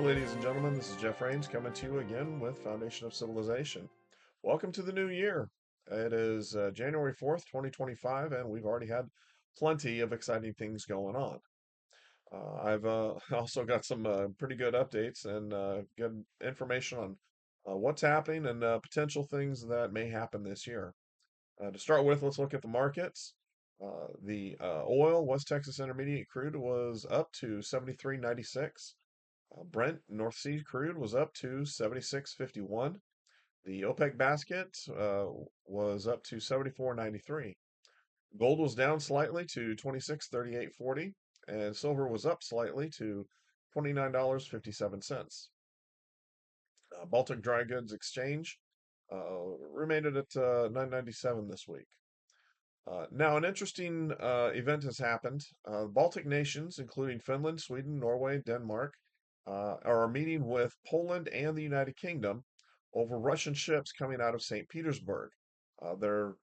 ladies and gentlemen. This is Jeff Rains coming to you again with Foundation of Civilization. Welcome to the new year. It is January 4th, 2025, and we've already had plenty of exciting things going on. I've also got some pretty good updates and good information on what's happening and potential things that may happen this year. To start with, let's look at the markets. The oil, West Texas Intermediate crude, was up to 73.96. Brent North Sea crude was up to 76.51. The OPEC basket was up to 74.93. Gold was down slightly to 26.3840, and silver was up slightly to $29.57. Baltic Dry Goods Exchange remained at 997 this week. Now, an interesting event has happened. Baltic nations, including Finland, Sweden, Norway, and Denmark, are meeting with Poland and the United Kingdom over Russian ships coming out of Saint Petersburg. They're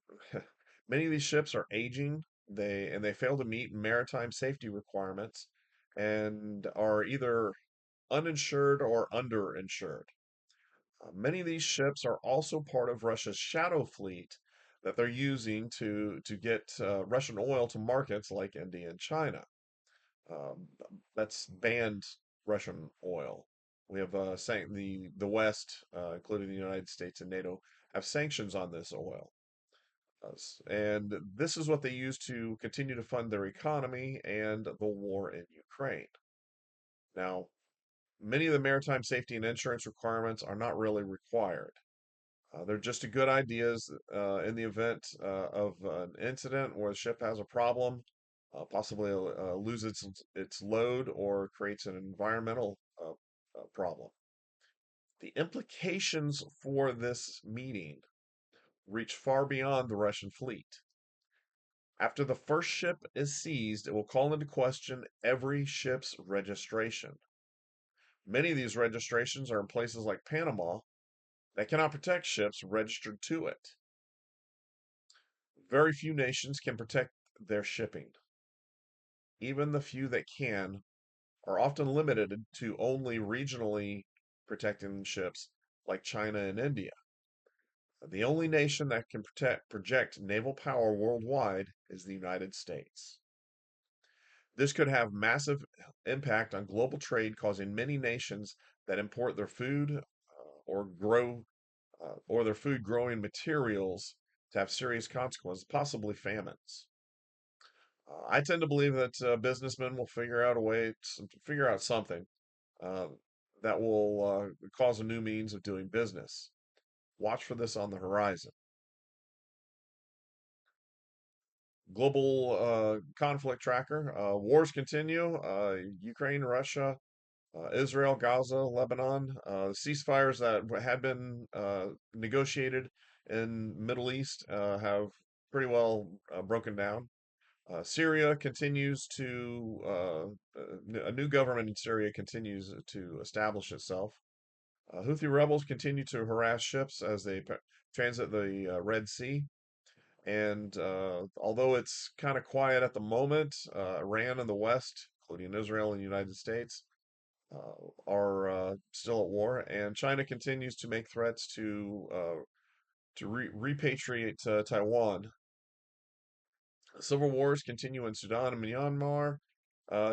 many of these ships are aging. They fail to meet maritime safety requirements and are either uninsured or underinsured. Many of these ships are also part of Russia's shadow fleet that they're using to get Russian oil to markets like India and China. Um, that's banned Russian oil. We have the West, including the United States and NATO, have sanctions on this oil. And this is what they use to continue to fund their economy and the war in Ukraine. Now, many of the maritime safety and insurance requirements are not really required. They're just a good ideas in the event of an incident where the ship has a problem, possibly loses its load or creates an environmental problem. The implications for this meeting reach far beyond the Russian fleet. After the first ship is seized, it will call into question every ship's registration. Many of these registrations are in places like Panama that cannot protect ships registered to it. Very few nations can protect their shipping. Even the few that can are often limited to only regionally protecting ships like China and India. The only nation that can project naval power worldwide is the United States. This could have massive impact on global trade, causing many nations that import their food or grow or their food growing materials to have serious consequences, possibly famines. I tend to believe that businessmen will figure out a way to figure out something uh, that will cause a new means of doing business. Watch for this on the horizon. Global conflict tracker. Wars continue. Ukraine, Russia, Israel, Gaza, Lebanon. Ceasefires that had been negotiated in Middle East have pretty well broken down. Syria continues to, a new government in Syria continues to establish itself. Houthi rebels continue to harass ships as they transit the Red Sea. And although it's kind of quiet at the moment, Iran and the West, including Israel and the United States, are still at war. And China continues to make threats to repatriate Taiwan. Civil wars continue in Sudan and Myanmar,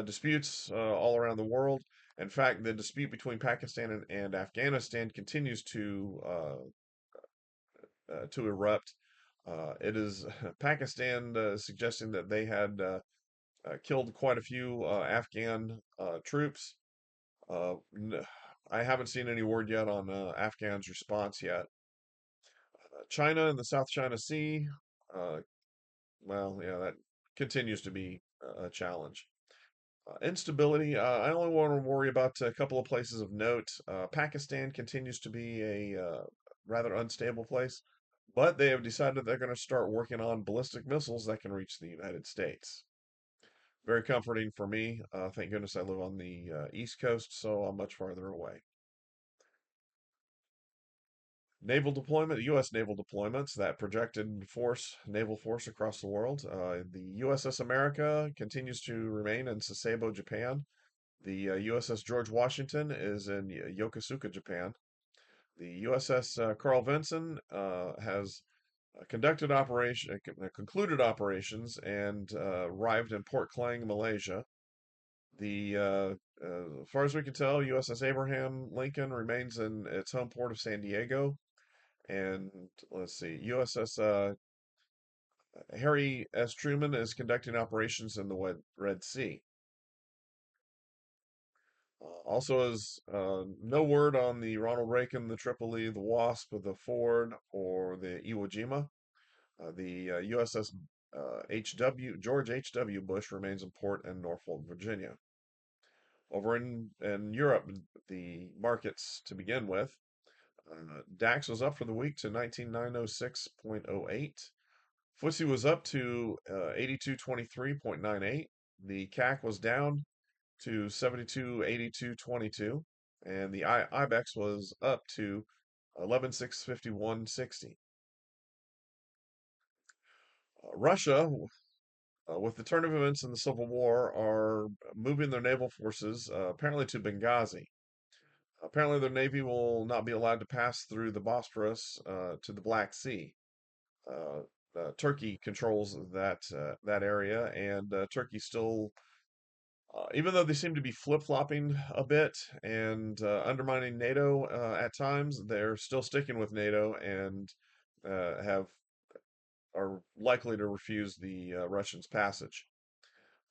disputes all around the world. In fact, the dispute between Pakistan and Afghanistan continues to erupt. It is Pakistan suggesting that they had killed quite a few Afghan troops. I haven't seen any word yet on Afghan's response yet. China and the South China Sea, uh, well, yeah, that continues to be a challenge. Instability, I only want to worry about a couple of places of note. Pakistan continues to be a rather unstable place, but they have decided they're going to start working on ballistic missiles that can reach the United States. Very comforting for me. Thank goodness I live on the East Coast, so I'm much farther away. Naval deployment, U.S. naval deployments, that projected naval force across the world. The USS America continues to remain in Sasebo, Japan. The USS George Washington is in Yokosuka, Japan. The USS Carl Vinson has concluded operations and arrived in Port Klang, Malaysia. As far as we can tell, USS Abraham Lincoln remains in its home port of San Diego. And let's see, USS Harry S. Truman is conducting operations in the Red Sea. Also, is no word on the Ronald Reagan, the Tripoli, the Wasp, the Ford, or the Iwo Jima. The USS George H.W. Bush remains in port in Norfolk, Virginia. Over in Europe, the markets to begin with, DAX was up for the week to 19,906.08. FTSE was up to 8223.98. The CAC was down to 7282.22, and the IBEX was up to 11,651.60. Russia, with the turn of events in the Civil War, are moving their naval forces apparently to Benghazi. Apparently, their navy will not be allowed to pass through the Bosporus to the Black Sea. Uh, Turkey controls that area, and Turkey still, even though they seem to be flip-flopping a bit and undermining NATO at times, they're still sticking with NATO and have are likely to refuse the Russians' passage.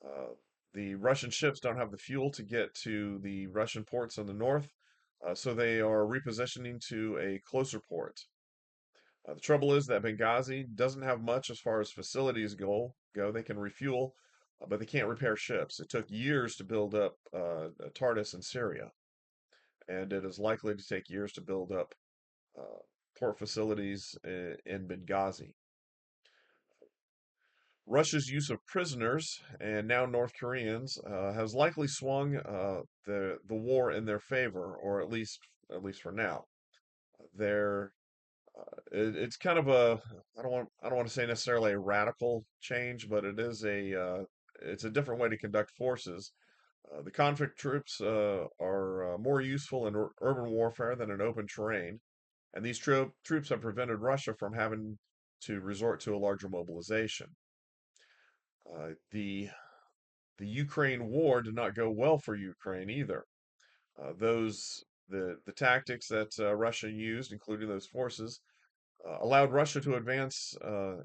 Uh, the Russian ships don't have the fuel to get to the Russian ports in the north, so they are repositioning to a closer port. The trouble is that Benghazi doesn't have much as far as facilities go. They can refuel, but they can't repair ships. It took years to build up TARDIS in Syria, and it is likely to take years to build up uh, port facilities in Benghazi. Russia's use of prisoners and now North Koreans has likely swung the war in their favor, or at least for now. They're it's kind of a I don't want to say necessarily a radical change, but it's a different way to conduct forces. The conflict troops are more useful in urban warfare than in open terrain, and these troops have prevented Russia from having to resort to a larger mobilization. The Ukraine war did not go well for Ukraine either. The tactics that Russia used, including those forces, allowed Russia to advance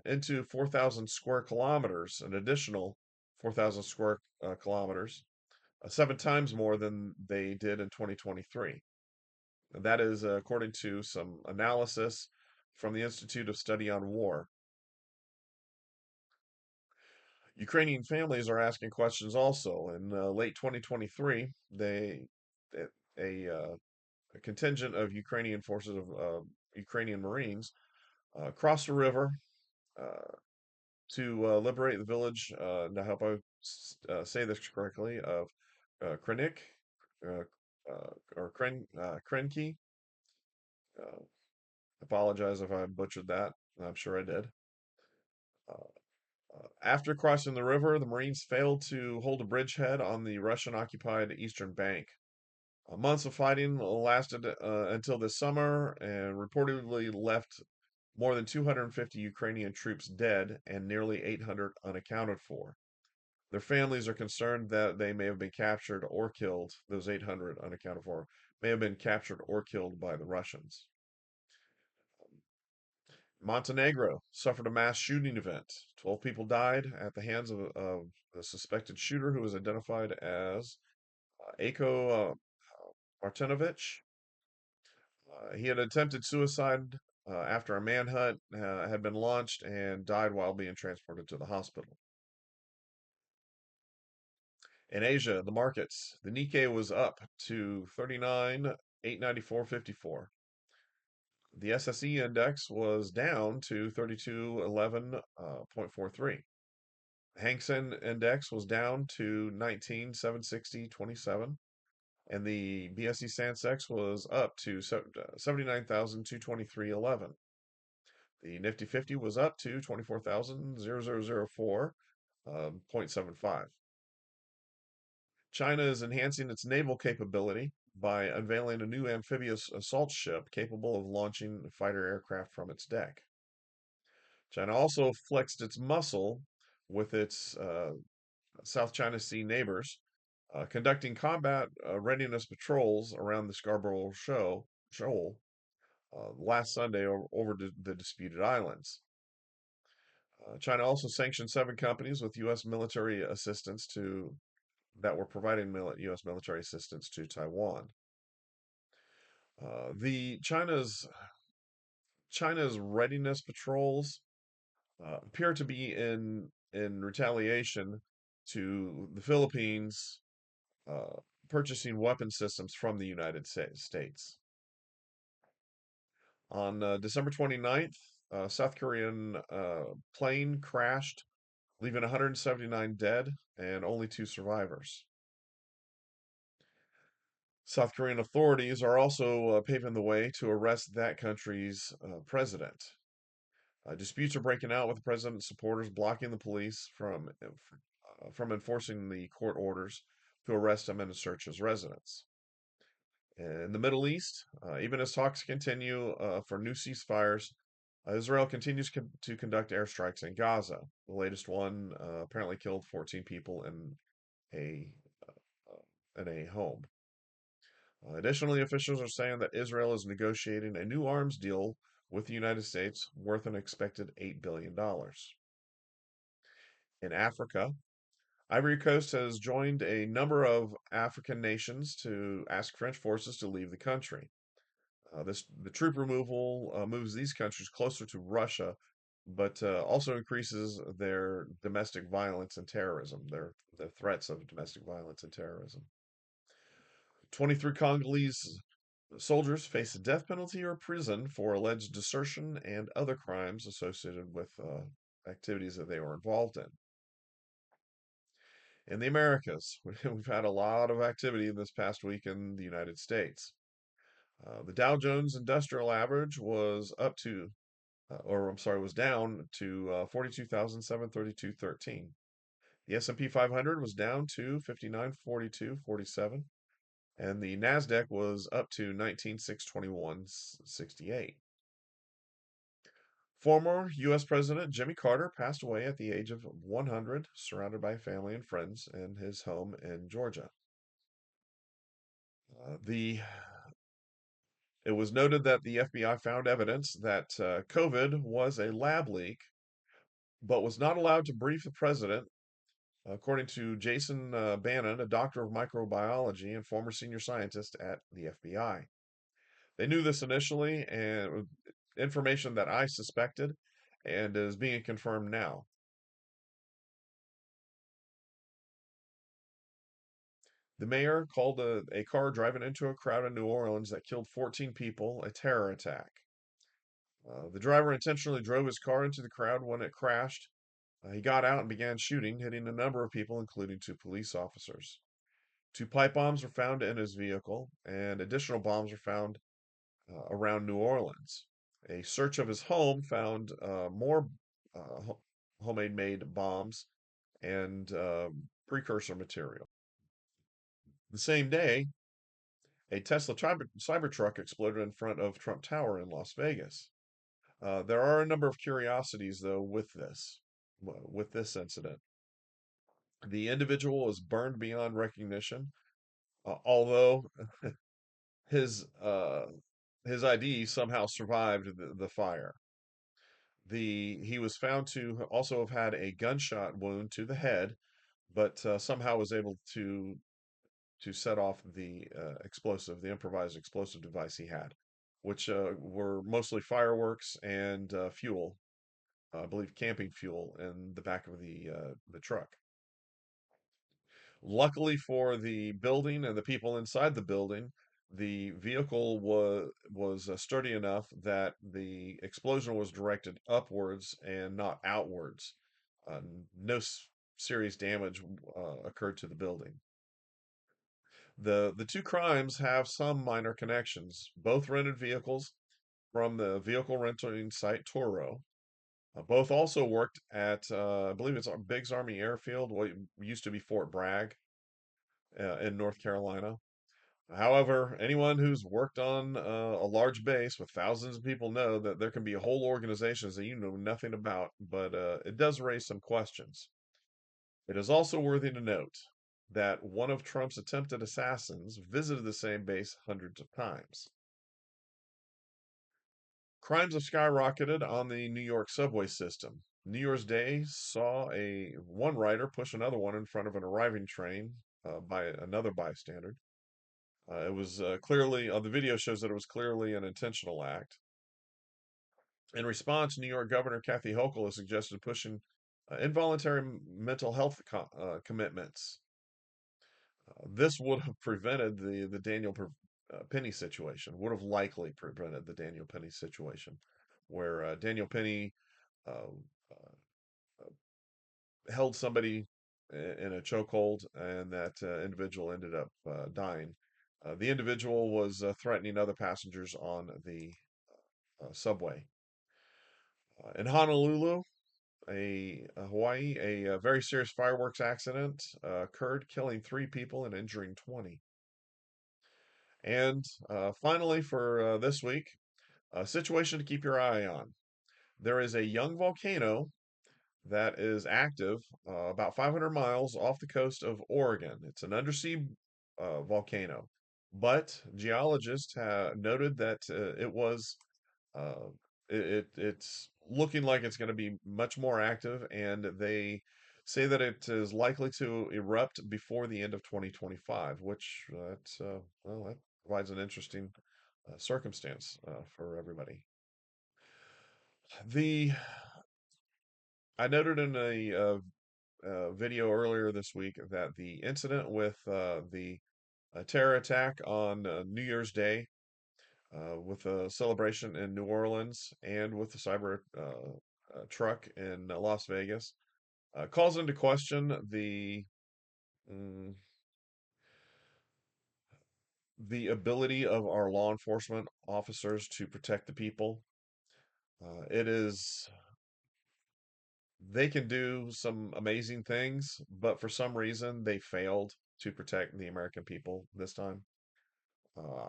into 4,000 square kilometers, an additional 4,000 square kilometers, 7 times more than they did in 2023. And that is according to some analysis from the Institute of Study on War. Ukrainian families are asking questions also. In late 2023, a, a contingent of Ukrainian forces of Ukrainian Marines crossed the river uh, to liberate the village. Now, I hope I say this correctly, of Krenik uh, or Krenki. Uh, Apologize if I butchered that. I'm sure I did. After crossing the river, the Marines failed to hold a bridgehead on the Russian occupied eastern bank. Months of fighting lasted until this summer and reportedly left more than 250 Ukrainian troops dead and nearly 800 unaccounted for. Their families are concerned that they may have been captured or killed, those 800 unaccounted for, may have been captured or killed by the Russians. Montenegro suffered a mass shooting event. 12 people died at the hands of the suspected shooter who was identified as Ako Martinovic. He had attempted suicide after a manhunt had been launched and died while being transported to the hospital. In Asia, the markets, the Nikkei was up to 39,894.54. The SSE index was down to 3211.43. Hang Seng index was down to 19,760.27. And the BSE Sensex was up to 79,223.11. The Nifty 50 was up to 24,004.75. China is enhancing its naval capability by unveiling a new amphibious assault ship capable of launching fighter aircraft from its deck. China also flexed its muscle with its South China Sea neighbors, conducting combat readiness patrols around the Shoal last Sunday over the disputed islands. China also sanctioned 7 companies with U.S. military assistance to that were providing U.S. military assistance to Taiwan. The China's readiness patrols appear to be in retaliation to the Philippines uh, purchasing weapon systems from the United States. On December 29th, South Korean plane crashed, leaving 179 dead and only 2 survivors. South Korean authorities are also paving the way to arrest that country's president. Disputes are breaking out with the president's supporters blocking the police from enforcing the court orders to arrest him and to search his residence. In the Middle East, even as talks continue for new ceasefires, Israel continues to conduct airstrikes in Gaza. The latest one apparently killed 14 people a in a home. Additionally, officials are saying that Israel is negotiating a new arms deal with the United States worth an expected $8 billion. In Africa, Ivory Coast has joined a number of African nations to ask French forces to leave the country. The troop removal moves these countries closer to Russia, but also increases their domestic violence and terrorism, the threats of domestic violence and terrorism. 23 Congolese soldiers face the death penalty or prison for alleged desertion and other crimes associated with activities that they were involved in. In the Americas, we've had a lot of activity this past week in the United States. The Dow Jones Industrial Average was down to 42,732.13. The S&P 500 was down to 5942.47, and the Nasdaq was up to 19,621.68. Former U.S. President Jimmy Carter passed away at the age of 100, surrounded by family and friends in his home in Georgia. The It was noted that the FBI found evidence that COVID was a lab leak, but was not allowed to brief the president, according to Jason Bannon, a doctor of microbiology and former senior scientist at the FBI. They knew this initially, and information that I suspected and is being confirmed now. The mayor called a car driving into a crowd in New Orleans that killed 14 people a terror attack. The driver intentionally drove his car into the crowd when it crashed. He got out and began shooting, hitting a number of people, including 2 police officers. 2 pipe bombs were found in his vehicle, and additional bombs were found around New Orleans. A search of his home found more homemade made bombs and precursor material. The same day, a Tesla Cybertruck exploded in front of Trump Tower in Las Vegas. There are a number of curiosities, though, with this incident. The individual was burned beyond recognition, although his uh, his ID somehow survived the fire. He was found to also have had a gunshot wound to the head, but somehow was able to set off the improvised explosive device he had, which were mostly fireworks and fuel, I believe camping fuel in the back of the truck. Luckily for the building and the people inside the building, the vehicle was sturdy enough that the explosion was directed upwards and not outwards. No serious damage occurred to the building. The 2 crimes have some minor connections. Both rented vehicles from the vehicle renting site Toro. Both also worked at, I believe it's Biggs Army Airfield, what used to be Fort Bragg. in North Carolina. However, anyone who's worked on a large base with thousands of people know that there can be whole organizations that you know nothing about, but it does raise some questions. It is also worthy to note that one of Trump's attempted assassins visited the same base hundreds of times. Crimes have skyrocketed on the New York subway system. New Year's Day saw a one rider push another one in front of an arriving train by another bystander. It was clearly, the video shows that it was clearly an intentional act. In response, New York Governor Kathy Hochul has suggested pushing involuntary mental health commitments. This would have prevented the Penny situation, would have likely prevented the Daniel Penny situation, where Daniel Penny uh, held somebody in a chokehold and that individual ended up dying. The individual was threatening other passengers on the subway. In Honolulu, Hawaii, a very serious fireworks accident occurred, killing 3 people and injuring 20. And finally, for this week, a situation to keep your eye on. There is a young volcano that is active about 500 miles off the coast of Oregon. It's an undersea volcano, but geologists have noted that uh, it's looking like it's going to be much more active, and they say that it is likely to erupt before the end of 2025, which well, that provides an interesting circumstance for everybody. The I noted in a video earlier this week that the incident with the terror attack on New Year's Day, with a celebration in New Orleans and with the cyber truck in Las Vegas, calls into question mm, the ability of our law enforcement officers to protect the people. It is They can do some amazing things, but for some reason they failed to protect the American people this time. Uh,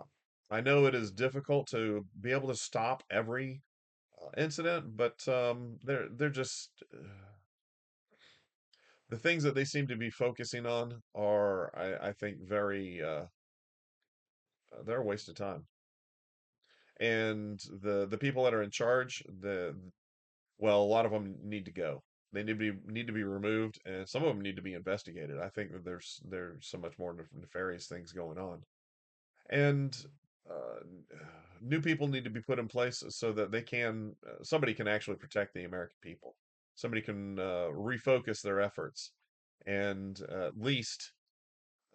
I know it is difficult to be able to stop every incident, but they're just the things that they seem to be focusing on are, I think, very they're a waste of time. And the people that are in charge, well, a lot of them need to go. They need to be removed, and some of them need to be investigated. I think that there's so much more nefarious things going on, and uh, new people need to be put in place so that somebody can actually protect the American people. Somebody can refocus their efforts, and at least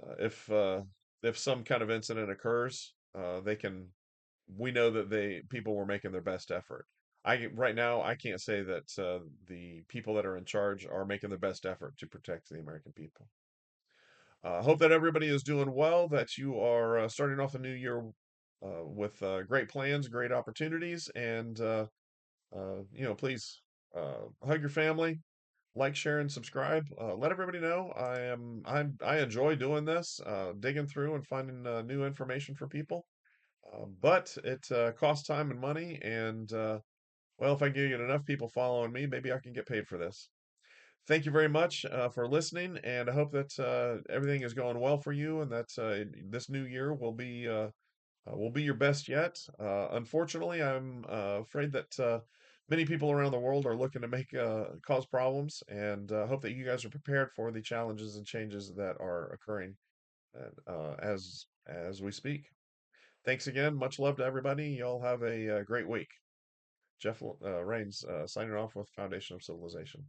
uh, if uh, if some kind of incident occurs, they can we know that they people were making their best effort. Right now I can't say that the people that are in charge are making their best effort to protect the American people. Hope that everybody is doing well. That you are starting off the new year with great plans, great opportunities, and please hug your family, like, share, and subscribe. Let everybody know I enjoy doing this, digging through and finding new information for people. But it costs time and money, and well, if I can get enough people following me, maybe I can get paid for this. Thank you very much for listening, and I hope that everything is going well for you, and that this new year will be your best yet. Unfortunately, I'm afraid that many people around the world are looking to make cause problems, and hope that you guys are prepared for the challenges and changes that are occurring as we speak. Thanks again. Much love to everybody. Y'all have a great week. Jeff Rains signing off with Foundation of Civilization.